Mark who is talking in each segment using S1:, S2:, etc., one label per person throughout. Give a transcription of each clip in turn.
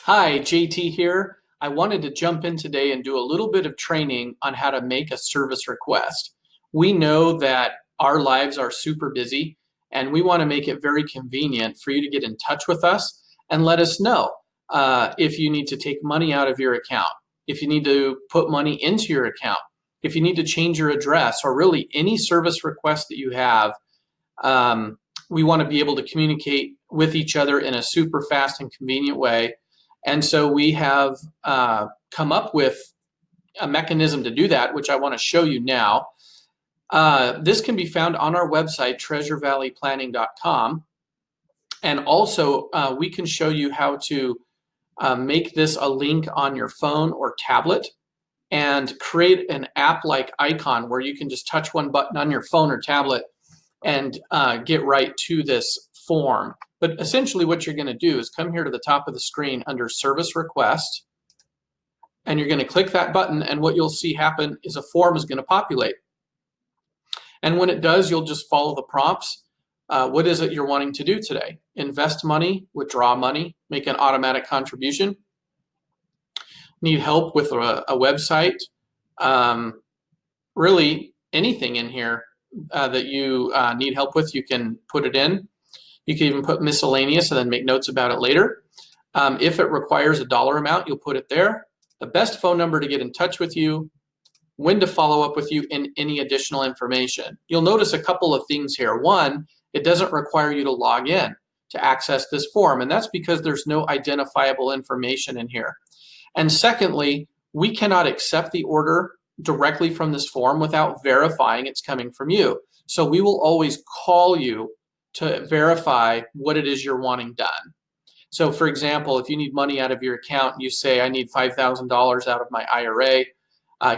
S1: Hi, JT here. I wanted to jump in today and do a little bit of training on how to make a service request. We know that our lives are super busy and we want to make it very convenient for you to get in touch with us and let us know if you need to take money out of your account, if you need to put money into your account, if you need to change your address, or really any service request that you have. Um, we want to be able to communicate with each other in a super fast and convenient way. And so we have come up with a mechanism to do that, which I want to show you now. This can be found on our website, treasurevalleyplanning.com. And also, we can show you how to make this a link on your phone or tablet and create an app-like icon where you can just touch one button on your phone or tablet and get right to this form. But essentially what you're going to do is come here to the top of the screen under Service Request, and you're going to click that button, and what you'll see happen is a form is going to populate. And when it does, you'll just follow the prompts. What is it you're wanting to do today? Invest money, withdraw money, make an automatic contribution, need help with a website, really anything in here that you need help with, you can put it in. You can even put miscellaneous and then make notes about it later. If it requires a dollar amount, you'll put it there. The best phone number to get in touch with you, when to follow up with you, and any additional information. You'll notice a couple of things here. One, it doesn't require you to log in to access this form, and that's because there's no identifiable information in here. And secondly, we cannot accept the order directly from this form without verifying it's coming from you. So we will always call you to verify what it is you're wanting done. So for example, if you need money out of your account, you say, I need $5,000 out of my IRA.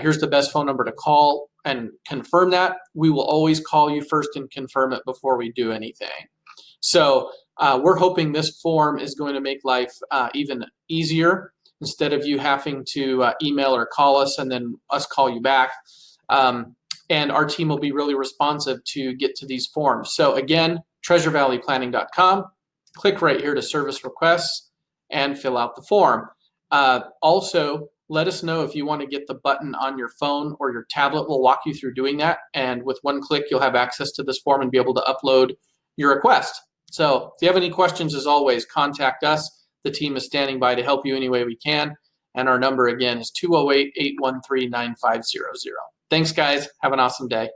S1: Here's the best phone number to call and confirm that. We will always call you first and confirm it before we do anything. So we're hoping this form is going to make life even easier. Instead of you having to email or call us and then us call you back. And our team will be really responsive to get to these forms. So again, treasurevalleyplanning.com, click right here to service requests and fill out the form. Also, let us know if you want to get the button on your phone or your tablet. We'll walk you through doing that. And with one click, you'll have access to this form and be able to upload your request. So if you have any questions, as always, contact us. The team is standing by to help you any way we can. And our number again is 208-813-9500. Thanks, guys. Have an awesome day.